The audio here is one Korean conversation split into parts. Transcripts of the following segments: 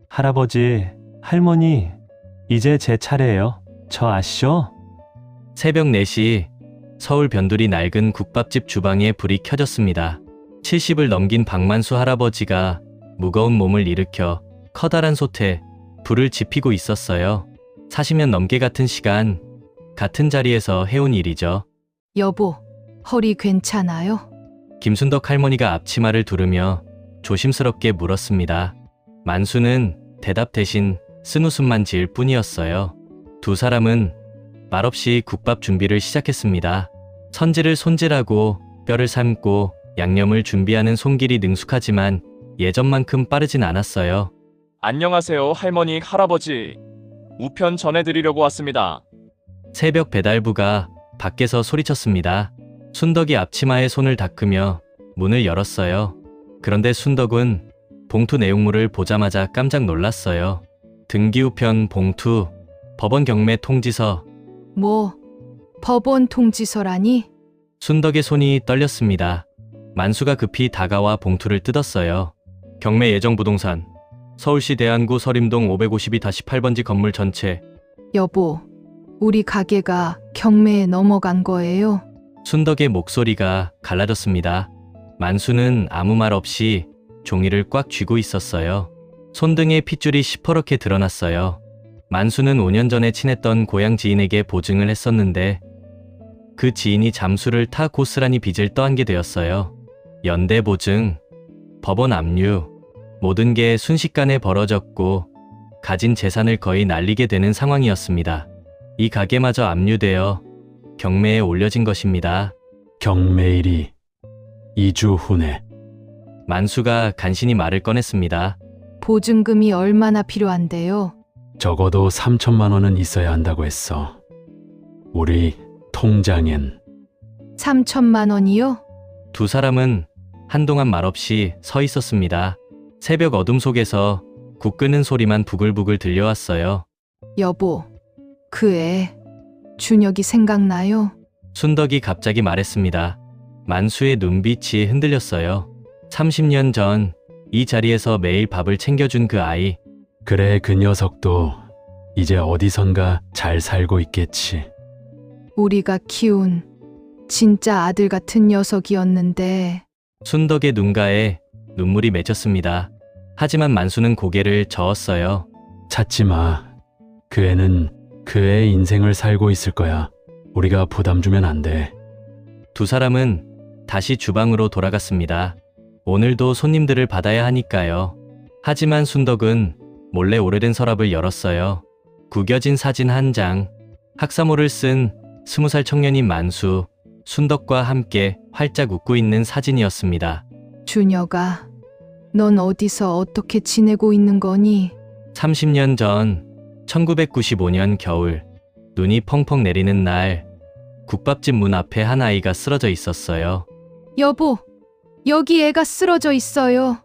할아버지, 할머니, 이제 제 차례예요. 저 아시죠? 새벽 4시 서울 변두리 낡은 국밥집 주방에 불이 켜졌습니다. 70을 넘긴 박만수 할아버지가 무거운 몸을 일으켜 커다란 솥에 불을 지피고 있었어요. 40년 넘게 같은 시간, 같은 자리에서 해온 일이죠. 여보, 허리 괜찮아요? 김순덕 할머니가 앞치마를 두르며 조심스럽게 물었습니다. 만수는 대답 대신 쓴웃음만 지을 뿐이었어요. 두 사람은 말없이 국밥 준비를 시작했습니다. 선지를 손질하고 뼈를 삶고 양념을 준비하는 손길이 능숙하지만 예전만큼 빠르진 않았어요. 안녕하세요, 할머니, 할아버지. 우편 전해드리려고 왔습니다. 새벽 배달부가 밖에서 소리쳤습니다. 순덕이 앞치마에 손을 닦으며 문을 열었어요. 그런데 순덕은 봉투 내용물을 보자마자 깜짝 놀랐어요. 등기우편 봉투, 법원 경매 통지서. 뭐, 법원 통지서라니? 순덕의 손이 떨렸습니다. 만수가 급히 다가와 봉투를 뜯었어요. 경매 예정부동산, 서울시 대안구 서림동 552-8번지 건물 전체. 여보, 우리 가게가 경매에 넘어간 거예요? 순덕의 목소리가 갈라졌습니다. 만수는 아무 말 없이 종이를 꽉 쥐고 있었어요. 손등에 핏줄이 시퍼렇게 드러났어요. 만수는 5년 전에 친했던 고향 지인에게 보증을 했었는데 그 지인이 잠수를 타 고스란히 빚을 떠안게 되었어요. 연대 보증, 법원 압류, 모든 게 순식간에 벌어졌고 가진 재산을 거의 날리게 되는 상황이었습니다. 이 가게마저 압류되어 경매에 올려진 것입니다. 경매일이 2주 후네. 만수가 간신히 말을 꺼냈습니다. 보증금이 얼마나 필요한데요? 적어도 3천만 원은 있어야 한다고 했어. 우리 통장엔. 3천만 원이요? 두 사람은 한동안 말없이 서 있었습니다. 새벽 어둠 속에서 국 끄는 소리만 부글부글 들려왔어요. 여보, 그 애, 준혁이 생각나요? 순덕이 갑자기 말했습니다. 만수의 눈빛이 흔들렸어요. 30년 전 이 자리에서 매일 밥을 챙겨준 그 아이. 그래, 그 녀석도 이제 어디선가 잘 살고 있겠지. 우리가 키운 진짜 아들 같은 녀석이었는데. 순덕의 눈가에 눈물이 맺혔습니다. 하지만 만수는 고개를 저었어요. 찾지 마. 그 애는 그 애의 인생을 살고 있을 거야. 우리가 부담 주면 안 돼. 두 사람은 다시 주방으로 돌아갔습니다. 오늘도 손님들을 받아야 하니까요. 하지만 순덕은 몰래 오래된 서랍을 열었어요. 구겨진 사진 한 장, 학사모를 쓴 20살 청년인 만수, 순덕과 함께 활짝 웃고 있는 사진이었습니다. 준혁아, 넌 어디서 어떻게 지내고 있는 거니? 30년 전 1995년 겨울, 눈이 펑펑 내리는 날, 국밥집 문 앞에 한 아이가 쓰러져 있었어요. 여보, 여기 애가 쓰러져 있어요.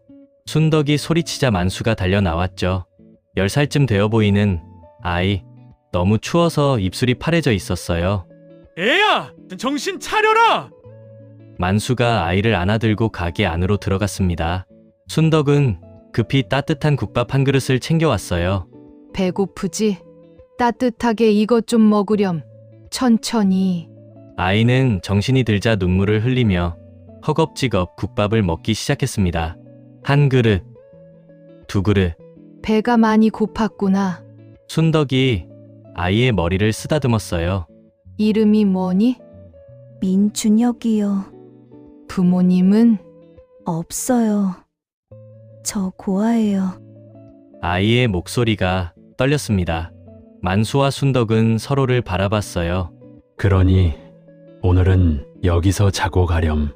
순덕이 소리치자 만수가 달려 나왔죠. 10살쯤 되어 보이는 아이, 너무 추워서 입술이 파래져 있었어요. 애야! 정신 차려라! 만수가 아이를 안아들고 가게 안으로 들어갔습니다. 순덕은 급히 따뜻한 국밥 한 그릇을 챙겨왔어요. 배고프지? 따뜻하게 이것 좀 먹으렴. 천천히. 아이는 정신이 들자 눈물을 흘리며 허겁지겁 국밥을 먹기 시작했습니다. 한 그릇, 두 그릇. 배가 많이 고팠구나. 순덕이 아이의 머리를 쓰다듬었어요. 이름이 뭐니? 민준혁이요. 부모님은? 없어요. 저 고아예요. 아이의 목소리가 떨렸습니다. 만수와 순덕은 서로를 바라봤어요. 그러니 오늘은 여기서 자고 가렴.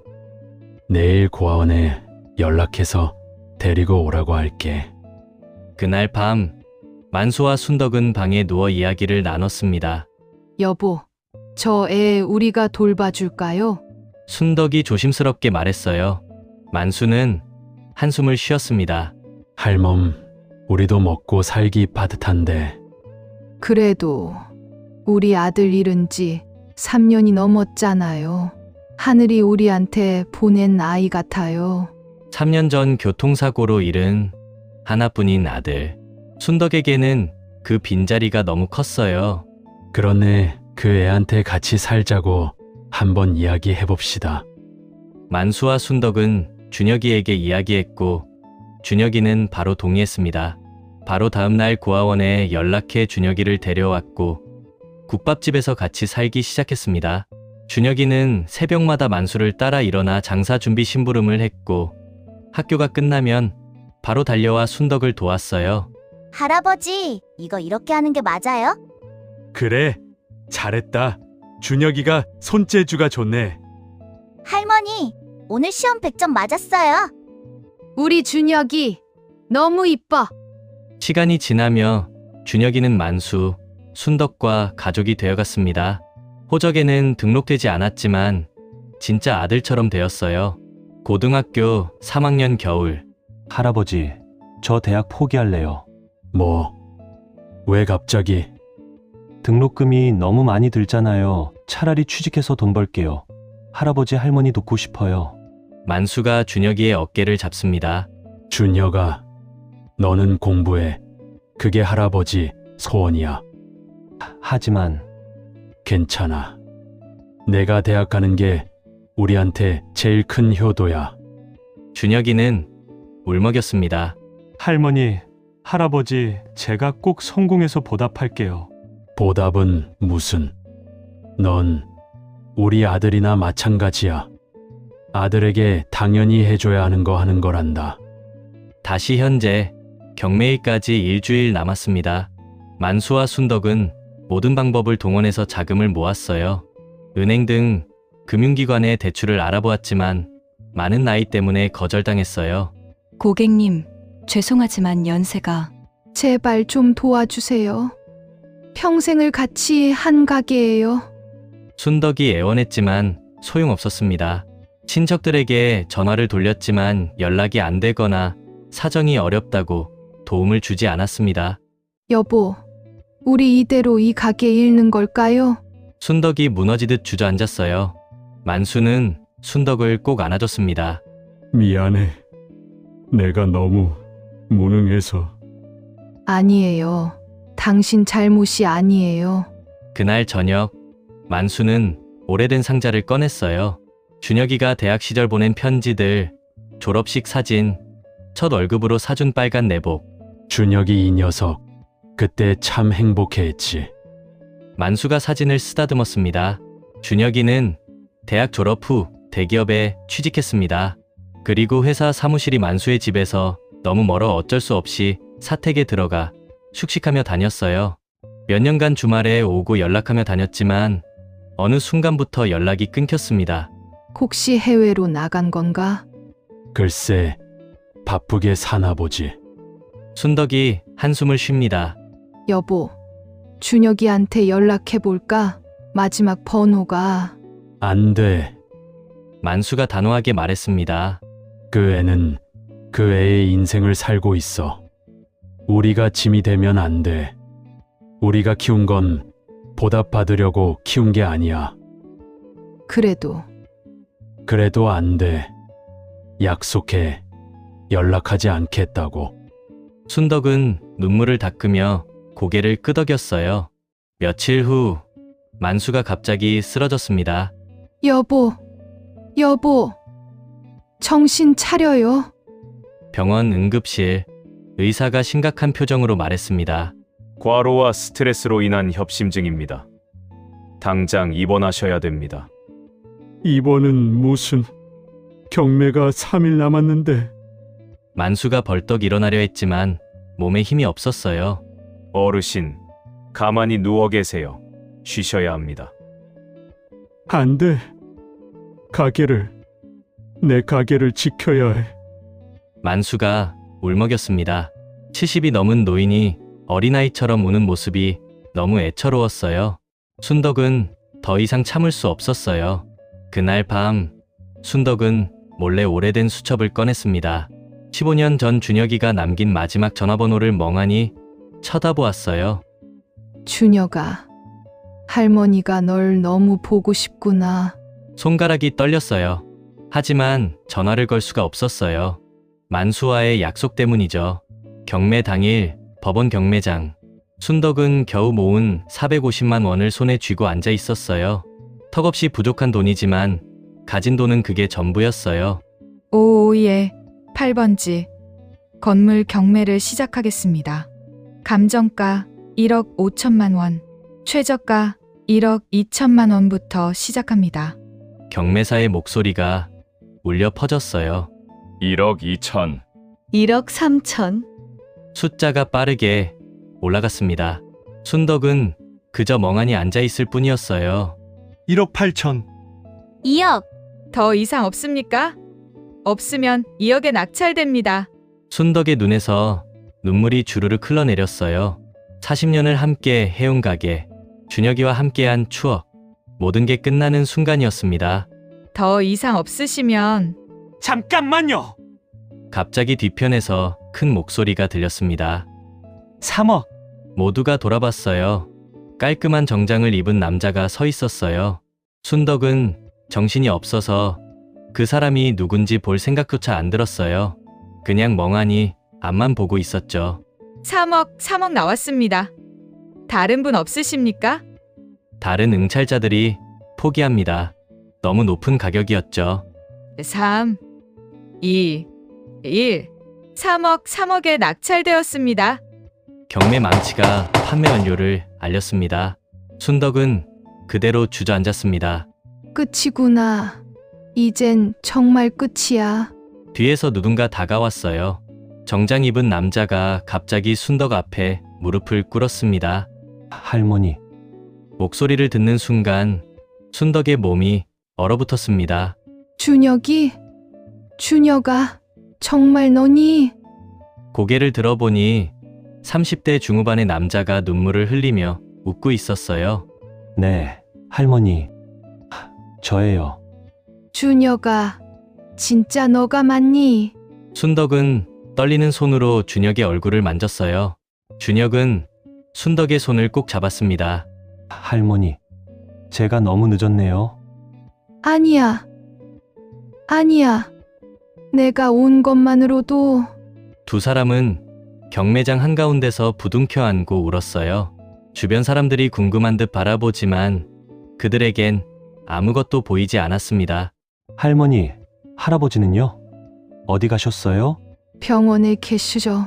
내일 고아원에 연락해서 데리고 오라고 할게. 그날 밤 만수와 순덕은 방에 누워 이야기를 나눴습니다. 여보, 저 애 우리가 돌봐줄까요? 순덕이 조심스럽게 말했어요. 만수는 한숨을 쉬었습니다. 할멈, 우리도 먹고 살기 빠듯한데. 그래도 우리 아들 잃은 지 3년이 넘었잖아요. 하늘이 우리한테 보낸 아이 같아요. 3년 전 교통사고로 잃은 하나뿐인 아들. 순덕에게는 그 빈자리가 너무 컸어요. 그러네. 그 애한테 같이 살자고 한번 이야기해 봅시다. 만수와 순덕은 준혁이에게 이야기했고 준혁이는 바로 동의했습니다. 바로 다음날 고아원에 연락해 준혁이를 데려왔고 국밥집에서 같이 살기 시작했습니다. 준혁이는 새벽마다 만수를 따라 일어나 장사 준비 심부름을 했고 학교가 끝나면 바로 달려와 순덕을 도왔어요. 할아버지, 이거 이렇게 하는 게 맞아요? 그래, 잘했다. 준혁이가 손재주가 좋네. 할머니, 오늘 시험 100점 맞았어요. 우리 준혁이 너무 이뻐. 시간이 지나며 준혁이는 만수, 순덕과 가족이 되어갔습니다. 호적에는 등록되지 않았지만 진짜 아들처럼 되었어요. 고등학교 3학년 겨울, 할아버지, 저 대학 포기할래요. 뭐? 왜 갑자기? 등록금이 너무 많이 들잖아요. 차라리 취직해서 돈 벌게요. 할아버지 할머니 돕고 싶어요. 만수가 준혁이의 어깨를 잡습니다. 준혁아, 너는 공부해. 그게 할아버지 소원이야. 하지만 괜찮아. 내가 대학 가는 게 우리한테 제일 큰 효도야. 준혁이는 울먹였습니다. 할머니, 할아버지, 제가 꼭 성공해서 보답할게요. 보답은 무슨? 넌 우리 아들이나 마찬가지야. 아들에게 당연히 해줘야 하는 거 하는 거란다. 다시 현재 경매일까지 일주일 남았습니다. 만수와 순덕은 모든 방법을 동원해서 자금을 모았어요. 은행 등 금융기관에 대출을 알아보았지만 많은 나이 때문에 거절당했어요. 고객님, 죄송하지만 연세가 제발 좀 도와주세요. 평생을 같이 한 가게예요. 순덕이 애원했지만 소용없었습니다. 친척들에게 전화를 돌렸지만 연락이 안 되거나 사정이 어렵다고 도움을 주지 않았습니다. 여보, 우리 이대로 이 가게 잃는 걸까요? 순덕이 무너지듯 주저앉았어요. 만수는 순덕을 꼭 안아줬습니다. 미안해. 내가 너무 무능해서. 아니에요. 당신 잘못이 아니에요. 그날 저녁, 만수는 오래된 상자를 꺼냈어요. 준혁이가 대학 시절 보낸 편지들, 졸업식 사진, 첫 월급으로 사준 빨간 내복. 준혁이 이 녀석, 그때 참 행복해했지. 만수가 사진을 쓰다듬었습니다. 준혁이는 대학 졸업 후 대기업에 취직했습니다. 그리고 회사 사무실이 만수의 집에서 너무 멀어 어쩔 수 없이 사택에 들어가 숙식하며 다녔어요. 몇 년간 주말에 오고 연락하며 다녔지만 어느 순간부터 연락이 끊겼습니다. 혹시 해외로 나간 건가? 글쎄, 바쁘게 사나 보지. 순덕이 한숨을 쉽니다. 여보, 준혁이한테 연락해 볼까? 마지막 번호가. 안 돼. 만수가 단호하게 말했습니다. 그 애는 그 애의 인생을 살고 있어. 우리가 짐이 되면 안 돼. 우리가 키운 건 보답받으려고 키운 게 아니야. 그래도 그래도 안 돼. 약속해. 연락하지 않겠다고. 순덕은 눈물을 닦으며 고개를 끄덕였어요. 며칠 후 만수가 갑자기 쓰러졌습니다. 여보, 여보, 정신 차려요. 병원 응급실, 의사가 심각한 표정으로 말했습니다. 과로와 스트레스로 인한 협심증입니다. 당장 입원하셔야 됩니다. 이번은 무슨 경매가 3일 남았는데. 만수가 벌떡 일어나려 했지만 몸에 힘이 없었어요. 어르신, 가만히 누워 계세요. 쉬셔야 합니다. 안 돼. 내 가게를 지켜야 해. 만수가 울먹였습니다. 70이 넘은 노인이 어린아이처럼 우는 모습이 너무 애처로웠어요. 순덕은 더 이상 참을 수 없었어요. 그날 밤, 순덕은 몰래 오래된 수첩을 꺼냈습니다. 15년 전 준혁이가 남긴 마지막 전화번호를 멍하니 쳐다보았어요. 준혁아, 할머니가 널 너무 보고 싶구나. 손가락이 떨렸어요. 하지만 전화를 걸 수가 없었어요. 만수와의 약속 때문이죠. 경매 당일 법원 경매장. 순덕은 겨우 모은 450만 원을 손에 쥐고 앉아 있었어요. 턱없이 부족한 돈이지만 가진 돈은 그게 전부였어요. 오예, 8번지. 건물 경매를 시작하겠습니다. 감정가 1억 5천만 원, 최저가 1억 2천만 원부터 시작합니다. 경매사의 목소리가 울려 퍼졌어요. 1억 2천. 1억 3천. 숫자가 빠르게 올라갔습니다. 순덕은 그저 멍하니 앉아 있을 뿐이었어요. 1억 8천. 2억. 더 이상 없습니까? 없으면 2억에 낙찰됩니다. 순덕의 눈에서 눈물이 주르륵 흘러내렸어요. 40년을 함께 해온 가게, 준혁이와 함께한 추억, 모든 게 끝나는 순간이었습니다. 더 이상 없으시면 잠깐만요. 갑자기 뒤편에서 큰 목소리가 들렸습니다. 3억. 모두가 돌아봤어요. 깔끔한 정장을 입은 남자가 서 있었어요. 순덕은 정신이 없어서 그 사람이 누군지 볼 생각조차 안 들었어요. 그냥 멍하니 앞만 보고 있었죠. 3억 나왔습니다. 다른 분 없으십니까? 다른 응찰자들이 포기합니다. 너무 높은 가격이었죠. 3, 2, 1. 3억에 낙찰되었습니다. 경매 망치가 판매 완료를 알렸습니다. 순덕은 그대로 주저앉았습니다. 끝이구나. 이젠 정말 끝이야. 뒤에서 누군가 다가왔어요. 정장 입은 남자가 갑자기 순덕 앞에 무릎을 꿇었습니다. 할머니, 목소리를 듣는 순간 순덕의 몸이 얼어붙었습니다. 준혁아, 정말 너니? 고개를 들어보니 30대 중후반의 남자가 눈물을 흘리며 웃고 있었어요. 네, 할머니. 저예요. 준혁아, 진짜 너가 맞니? 순덕은 떨리는 손으로 준혁의 얼굴을 만졌어요. 준혁은 순덕의 손을 꼭 잡았습니다. 할머니, 제가 너무 늦었네요. 아니야. 내가 온 것만으로도. 두 사람은 경매장 한가운데서 부둥켜 안고 울었어요. 주변 사람들이 궁금한 듯 바라보지만 그들에겐 아무것도 보이지 않았습니다. 할머니, 할아버지는요? 어디 가셨어요? 병원에 계시죠.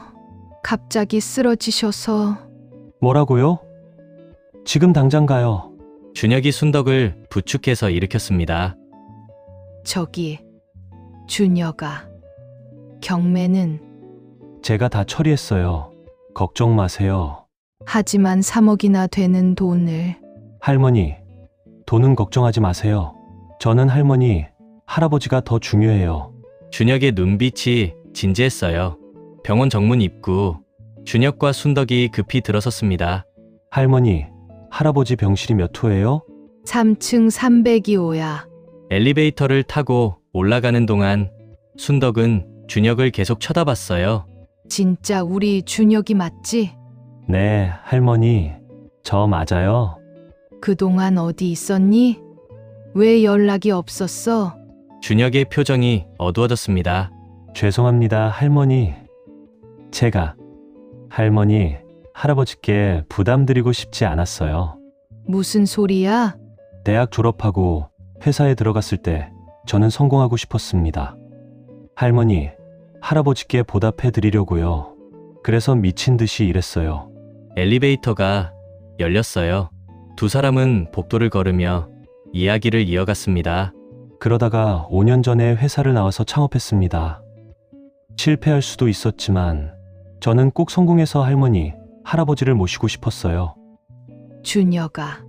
갑자기 쓰러지셔서. 뭐라고요? 지금 당장 가요. 준혁이 순덕을 부축해서 일으켰습니다. 저기, 준혁아. 경매는 제가 다 처리했어요. 걱정 마세요. 하지만 3억이나 되는 돈을. 할머니, 돈은 걱정하지 마세요. 저는 할머니, 할아버지가 더 중요해요. 준혁의 눈빛이 진지했어요. 병원 정문 입구, 준혁과 순덕이 급히 들어섰습니다. 할머니, 할아버지 병실이 몇 호예요? 3층 302호야. 엘리베이터를 타고 올라가는 동안 순덕은 준혁을 계속 쳐다봤어요. 진짜 우리 준혁이 맞지? 네, 할머니. 저 맞아요. 그동안 어디 있었니? 왜 연락이 없었어? 준혁의 표정이 어두워졌습니다. 죄송합니다, 할머니. 제가 할머니, 할아버지께 부담드리고 싶지 않았어요. 무슨 소리야? 대학 졸업하고 회사에 들어갔을 때 저는 성공하고 싶었습니다. 할머니, 할아버지께 보답해 드리려고요. 그래서 미친 듯이 일했어요. 엘리베이터가 열렸어요. 두 사람은 복도를 걸으며 이야기를 이어갔습니다. 그러다가 5년 전에 회사를 나와서 창업했습니다. 실패할 수도 있었지만 저는 꼭 성공해서 할머니, 할아버지를 모시고 싶었어요. 준혁아.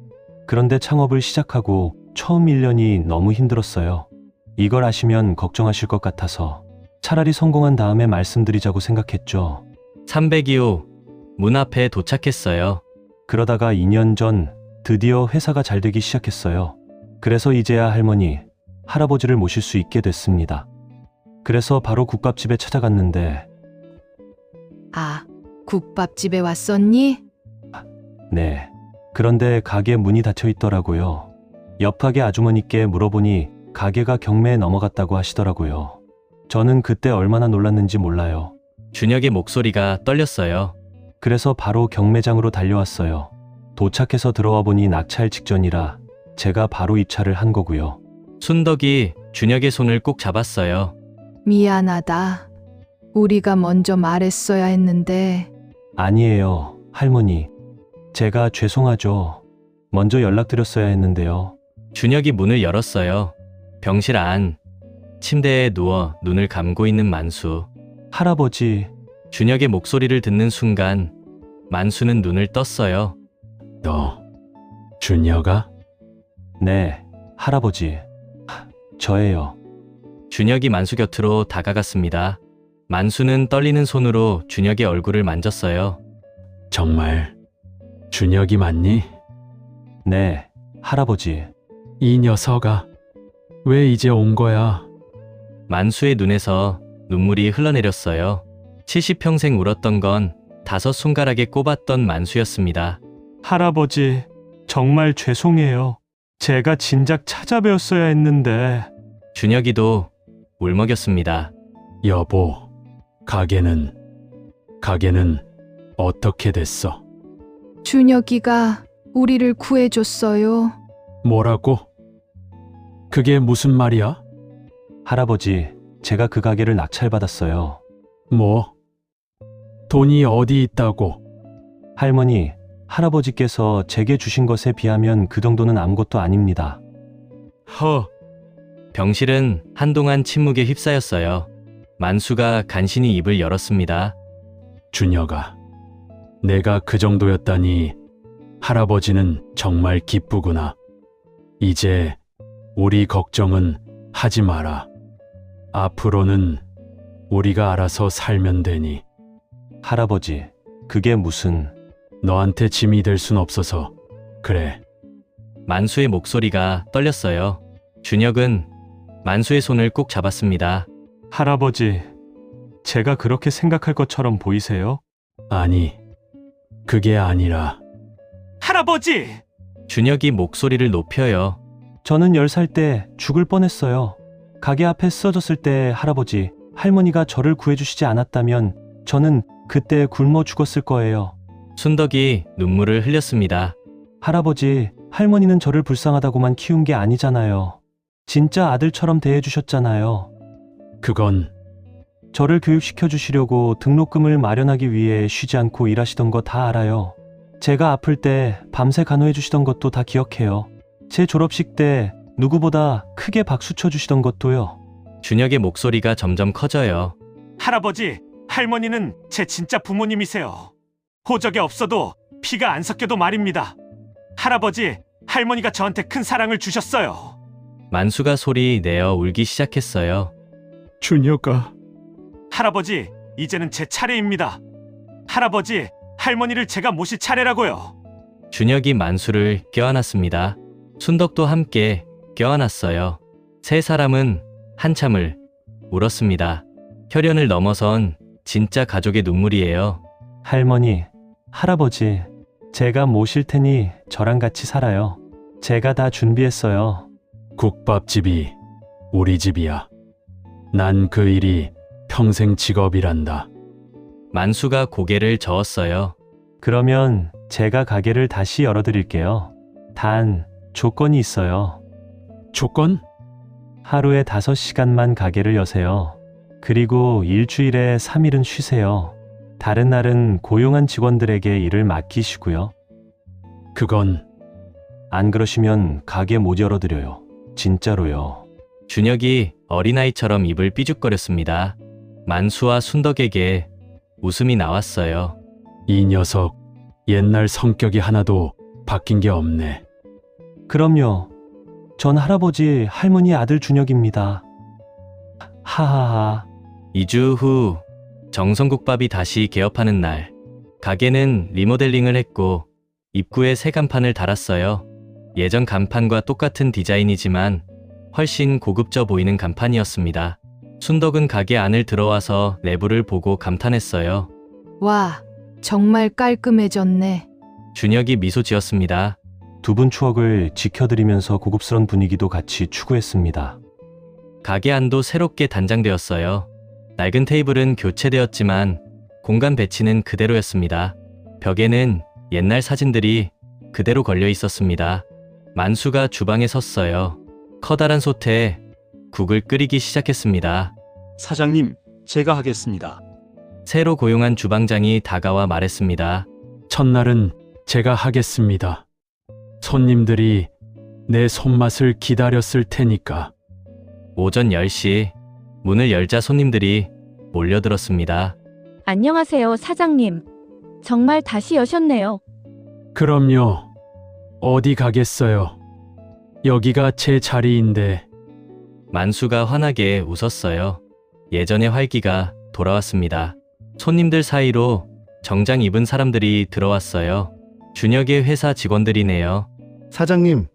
그런데 창업을 시작하고 처음 1년이 너무 힘들었어요. 이걸 아시면 걱정하실 것 같아서 차라리 성공한 다음에 말씀드리자고 생각했죠. 302호 문 앞에 도착했어요. 그러다가 2년 전 드디어 회사가 잘 되기 시작했어요. 그래서 이제야 할머니, 할아버지를 모실 수 있게 됐습니다. 그래서 바로 국밥집에 찾아갔는데. 아, 국밥집에 왔었니? 네. 그런데 가게 문이 닫혀 있더라고요. 옆 가게 아주머니께 물어보니 가게가 경매에 넘어갔다고 하시더라고요. 저는 그때 얼마나 놀랐는지 몰라요. 준혁의 목소리가 떨렸어요. 그래서 바로 경매장으로 달려왔어요. 도착해서 들어와 보니 낙찰 직전이라 제가 바로 입찰을 한 거고요. 순덕이 준혁의 손을 꼭 잡았어요. 미안하다. 우리가 먼저 말했어야 했는데. 아니에요, 할머니. 제가 죄송하죠. 먼저 연락드렸어야 했는데요. 준혁이 문을 열었어요. 병실 안 침대에 누워 눈을 감고 있는 만수. 할아버지, 준혁의 목소리를 듣는 순간 만수는 눈을 떴어요. 너, 준혁아? 네, 할아버지. 저예요. 준혁이 만수 곁으로 다가갔습니다. 만수는 떨리는 손으로 준혁의 얼굴을 만졌어요. 정말 준혁이 맞니? 네, 할아버지. 이 녀석아, 왜 이제 온 거야? 만수의 눈에서 눈물이 흘러내렸어요. 70평생 울었던 건 5손가락에 꼽았던 만수였습니다. 할아버지, 정말 죄송해요. 제가 진작 찾아뵈었어야 했는데. 준혁이도 울먹였습니다. 여보, 가게는 어떻게 됐어? 준혁이가 우리를 구해줬어요. 뭐라고? 그게 무슨 말이야? 할아버지, 제가 그 가게를 낙찰받았어요. 뭐? 돈이 어디 있다고? 할머니, 할아버지께서 제게 주신 것에 비하면 그 정도는 아무것도 아닙니다. 병실은 한동안 침묵에 휩싸였어요. 만수가 간신히 입을 열었습니다. 준혁아, 내가 그 정도였다니 할아버지는 정말 기쁘구나. 이제 우리 걱정은 하지 마라. 앞으로는 우리가 알아서 살면 되니. 할아버지, 그게 무슨... 너한테 짐이 될 순 없어서 그래. 만수의 목소리가 떨렸어요. 준혁은 만수의 손을 꼭 잡았습니다. 할아버지, 제가 그렇게 생각할 것처럼 보이세요? 아니, 그게 아니라. 할아버지! 준혁이 목소리를 높여요. 저는 10살 때 죽을 뻔했어요. 가게 앞에 쓰러졌을 때 할아버지, 할머니가 저를 구해주시지 않았다면 저는 그때 굶어 죽었을 거예요. 순덕이 눈물을 흘렸습니다. 할아버지, 할머니는 저를 불쌍하다고만 키운 게 아니잖아요. 진짜 아들처럼 대해주셨잖아요. 그건 저를 교육시켜 주시려고 등록금을 마련하기 위해 쉬지 않고 일하시던 거 다 알아요. 제가 아플 때 밤새 간호해 주시던 것도 다 기억해요. 제 졸업식 때 누구보다 크게 박수 쳐 주시던 것도요. 준혁의 목소리가 점점 커져요. 할아버지, 할머니는 제 진짜 부모님이세요. 호적에 없어도 피가 안 섞여도 말입니다. 할아버지, 할머니가 저한테 큰 사랑을 주셨어요. 만수가 소리 내어 울기 시작했어요. 준혁아, 할아버지, 이제는 제 차례입니다. 할아버지, 할머니를 제가 모실 차례라고요. 준혁이 만수를 껴안았습니다. 순덕도 함께 껴안았어요. 세 사람은 한참을 울었습니다. 혈연을 넘어선 진짜 가족의 눈물이에요. 할머니, 할아버지, 제가 모실 테니 저랑 같이 살아요. 제가 다 준비했어요. 국밥집이 우리 집이야. 난 그 일이 평생 직업이란다. 만수가 고개를 저었어요. 그러면 제가 가게를 다시 열어드릴게요. 단, 조건이 있어요. 조건? 하루에 5시간만 가게를 여세요. 그리고 일주일에 3일은 쉬세요. 다른 날은 고용한 직원들에게 일을 맡기시고요. 그건 안 그러시면 가게 못 열어드려요. 진짜로요. 준혁이 어린아이처럼 입을 삐죽거렸습니다. 만수와 순덕에게 웃음이 나왔어요. 이 녀석 옛날 성격이 하나도 바뀐 게 없네. 그럼요. 전 할아버지, 할머니 아들 준혁입니다. 하하하. 2주 후 정성국밥이 다시 개업하는 날, 가게는 리모델링을 했고 입구에 새 간판을 달았어요. 예전 간판과 똑같은 디자인이지만 훨씬 고급져 보이는 간판이었습니다. 순덕은 가게 안을 들어와서 내부를 보고 감탄했어요. 와, 정말 깔끔해졌네. 준혁이 미소 지었습니다. 두 분 추억을 지켜드리면서 고급스러운 분위기도 같이 추구했습니다. 가게 안도 새롭게 단장되었어요. 낡은 테이블은 교체되었지만 공간 배치는 그대로였습니다. 벽에는 옛날 사진들이 그대로 걸려 있었습니다. 만수가 주방에 섰어요. 커다란 솥에 국을 끓이기 시작했습니다. 사장님, 제가 하겠습니다. 새로 고용한 주방장이 다가와 말했습니다. 첫날은 제가 하겠습니다. 손님들이 내 손맛을 기다렸을 테니까. 오전 10시 문을 열자 손님들이 몰려들었습니다. 안녕하세요, 사장님. 정말 다시 여셨네요. 그럼요. 어디 가겠어요. 여기가 제 자리인데. 만수가 환하게 웃었어요. 예전의 활기가 돌아왔습니다. 손님들 사이로 정장 입은 사람들이 들어왔어요. 준혁의 회사 직원들이네요. 사장님,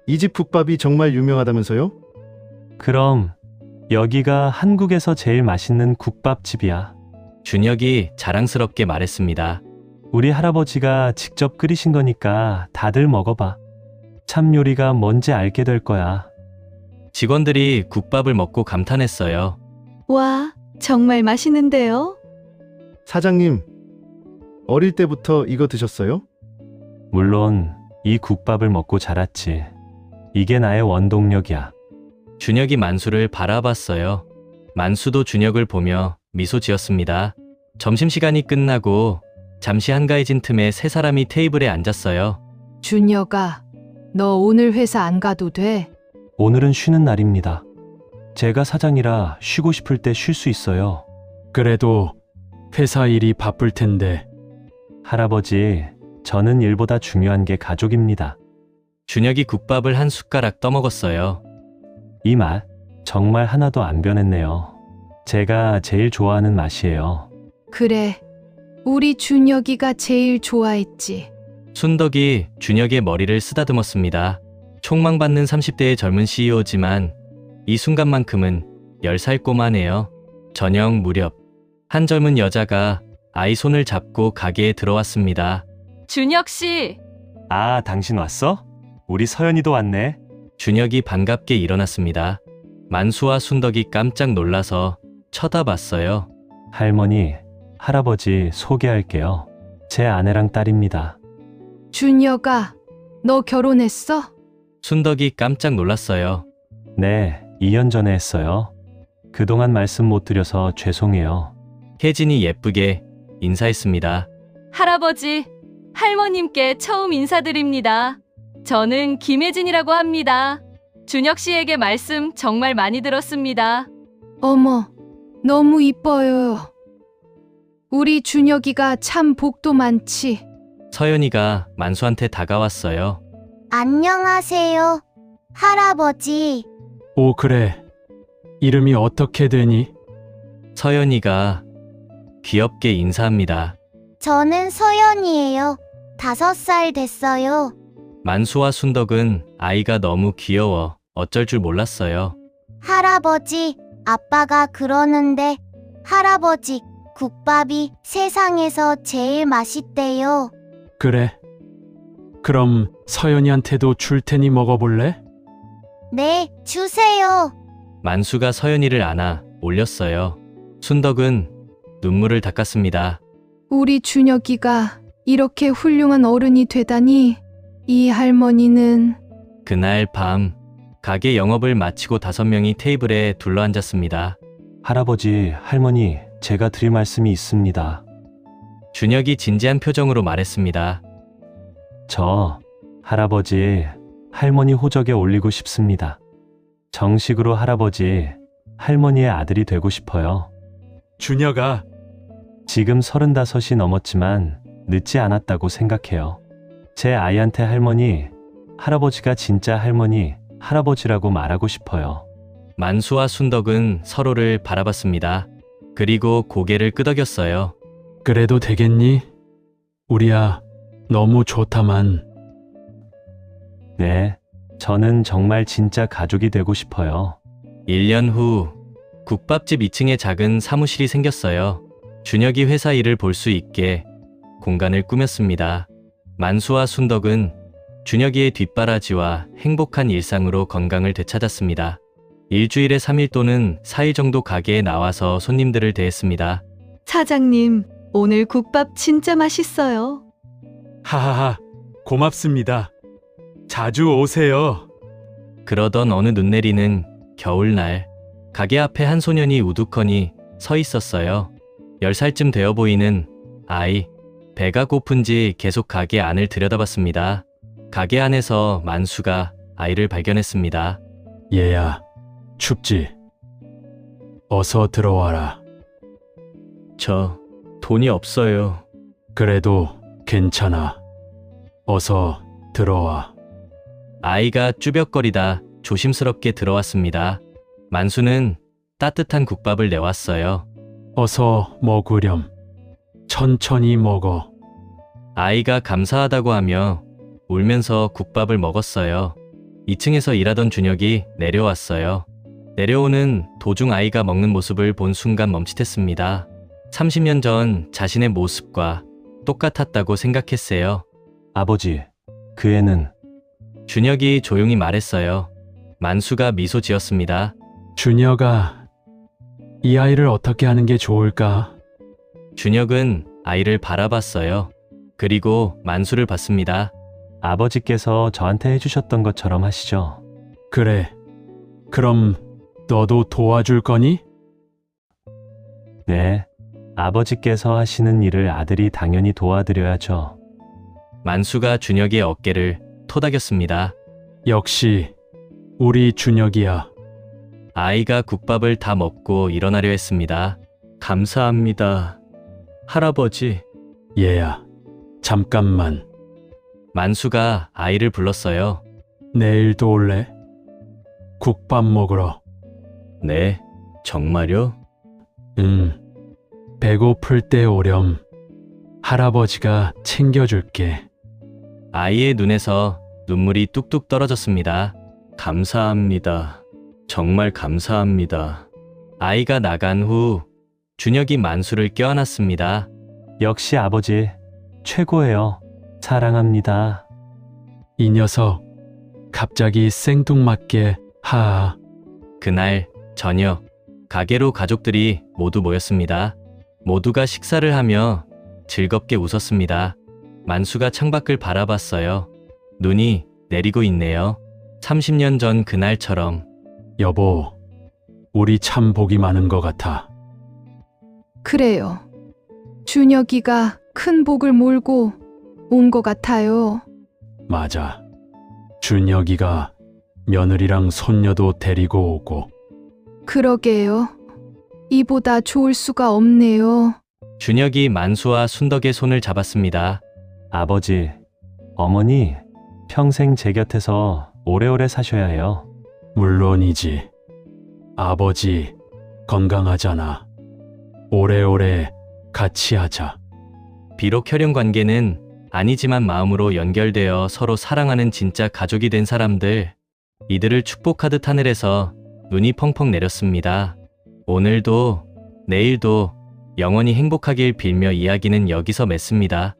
이 집 국밥이 정말 유명하다면서요? 그럼 여기가 한국에서 제일 맛있는 국밥집이야. 준혁이 자랑스럽게 말했습니다. 우리 할아버지가 직접 끓이신 거니까 다들 먹어봐. 참 요리가 뭔지 알게 될 거야. 직원들이 국밥을 먹고 감탄했어요. 와, 정말 맛있는데요? 사장님, 어릴 때부터 이거 드셨어요? 물론 이 국밥을 먹고 자랐지. 이게 나의 원동력이야. 준혁이 만수를 바라봤어요. 만수도 준혁을 보며 미소 지었습니다. 점심시간이 끝나고 잠시 한가해진 틈에 세 사람이 테이블에 앉았어요. 준혁아, 너 오늘 회사 안 가도 돼? 오늘은 쉬는 날입니다. 제가 사장이라 쉬고 싶을 때 쉴 수 있어요. 그래도 회사 일이 바쁠 텐데. 할아버지, 저는 일보다 중요한 게 가족입니다. 준혁이 국밥을 한 숟가락 떠먹었어요. 이 맛 정말 하나도 안 변했네요. 제가 제일 좋아하는 맛이에요. 그래, 우리 준혁이가 제일 좋아했지. 순덕이 준혁의 머리를 쓰다듬었습니다. 촉망받는 30대의 젊은 CEO지만 이 순간만큼은 10살 꼬마네요. 저녁 무렵 한 젊은 여자가 아이 손을 잡고 가게에 들어왔습니다. 준혁 씨! 아, 당신 왔어? 우리 서연이도 왔네. 준혁이 반갑게 일어났습니다. 만수와 순덕이 깜짝 놀라서 쳐다봤어요. 할머니, 할아버지 소개할게요. 제 아내랑 딸입니다. 준혁아, 너 결혼했어? 순덕이 깜짝 놀랐어요. 네, 2년 전에 했어요. 그동안 말씀 못 드려서 죄송해요. 혜진이 예쁘게 인사했습니다. 할아버지, 할머님께 처음 인사드립니다. 저는 김혜진이라고 합니다. 준혁 씨에게 말씀 정말 많이 들었습니다. 어머, 너무 이뻐요. 우리 준혁이가 참 복도 많지. 서연이가 만수한테 다가왔어요. 안녕하세요, 할아버지. 오, 그래. 이름이 어떻게 되니? 서연이가 귀엽게 인사합니다. 저는 서연이에요. 5살 됐어요. 만수와 순덕은 아이가 너무 귀여워 어쩔 줄 몰랐어요. 할아버지, 아빠가 그러는데 할아버지, 국밥이 세상에서 제일 맛있대요. 그래. 그럼 서연이한테도 줄 테니 먹어볼래? 네, 주세요. 만수가 서연이를 안아 올렸어요. 순덕은 눈물을 닦았습니다. 우리 준혁이가 이렇게 훌륭한 어른이 되다니. 이 할머니는. 그날 밤 가게 영업을 마치고 5명이 테이블에 둘러앉았습니다. 할아버지, 할머니, 제가 드릴 말씀이 있습니다. 준혁이 진지한 표정으로 말했습니다. 저 할아버지, 할머니 호적에 올리고 싶습니다. 정식으로 할아버지, 할머니의 아들이 되고 싶어요. 준혁아. 지금 35이 넘었지만 늦지 않았다고 생각해요. 제 아이한테 할머니, 할아버지가 진짜 할머니, 할아버지라고 말하고 싶어요. 만수와 순덕은 서로를 바라봤습니다. 그리고 고개를 끄덕였어요. 그래도 되겠니? 우리야, 너무 좋다만. 네, 저는 정말 진짜 가족이 되고 싶어요. 1년 후 국밥집 2층에 작은 사무실이 생겼어요. 준혁이 회사 일을 볼 수 있게 공간을 꾸몄습니다. 만수와 순덕은 준혁이의 뒷바라지와 행복한 일상으로 건강을 되찾았습니다. 일주일에 3일 또는 4일 정도 가게에 나와서 손님들을 대했습니다. 사장님, 오늘 국밥 진짜 맛있어요. 하하하, 고맙습니다. 자주 오세요. 그러던 어느 눈 내리는 겨울날, 가게 앞에 한 소년이 우두커니 서 있었어요. 10살쯤 되어 보이는 아이. 배가 고픈지 계속 가게 안을 들여다봤습니다. 가게 안에서 만수가 아이를 발견했습니다. 얘야, 춥지? 어서 들어와라. 저 돈이 없어요. 그래도 괜찮아. 어서 들어와. 아이가 쭈뼛거리다 조심스럽게 들어왔습니다. 만수는 따뜻한 국밥을 내왔어요. 어서 먹으렴. 천천히 먹어. 아이가 감사하다고 하며 울면서 국밥을 먹었어요. 2층에서 일하던 준혁이 내려왔어요. 내려오는 도중 아이가 먹는 모습을 본 순간 멈칫했습니다. 30년 전 자신의 모습과 똑같았다고 생각했어요. 아버지, 그 애는 준혁이 조용히 말했어요. 만수가 미소 지었습니다. 준혁아, 이 아이를 어떻게 하는 게 좋을까? 준혁은 아이를 바라봤어요. 그리고 만수를 봤습니다. 아버지께서 저한테 해주셨던 것처럼 하시죠. 그래. 그럼 너도 도와줄 거니? 네. 아버지께서 하시는 일을 아들이 당연히 도와드려야죠. 만수가 준혁의 어깨를 토닥였습니다. 역시 우리 준혁이야. 아이가 국밥을 다 먹고 일어나려 했습니다. 감사합니다, 할아버지. 얘야, 잠깐만. 만수가 아이를 불렀어요. 내일도 올래? 국밥 먹으러. 네, 정말요? 응. 배고플 때 오렴. 할아버지가 챙겨줄게. 아이의 눈에서 눈물이 뚝뚝 떨어졌습니다. 감사합니다. 정말 감사합니다. 아이가 나간 후 준혁이 만수를 껴안았습니다. 역시 아버지, 최고예요. 사랑합니다. 이 녀석, 갑자기 생뚱맞게 하하. 그날 저녁, 가게로 가족들이 모두 모였습니다. 모두가 식사를 하며 즐겁게 웃었습니다. 만수가 창밖을 바라봤어요. 눈이 내리고 있네요. 30년 전 그날처럼. 여보, 우리 참 복이 많은 것 같아. 그래요. 준혁이가 큰 복을 몰고 온 것 같아요. 맞아. 준혁이가 며느리랑 손녀도 데리고 오고. 그러게요. 이보다 좋을 수가 없네요. 준혁이 만수와 순덕의 손을 잡았습니다. 아버지, 어머니, 평생 제 곁에서 오래오래 사셔야 해요. 물론이지. 아버지, 건강하잖아. 오래오래 같이 하자. 비록 혈연 관계는 아니지만 마음으로 연결되어 서로 사랑하는 진짜 가족이 된 사람들. 이들을 축복하듯 하늘에서 눈이 펑펑 내렸습니다. 오늘도 내일도 영원히 행복하길 빌며 이야기는 여기서 맺습니다.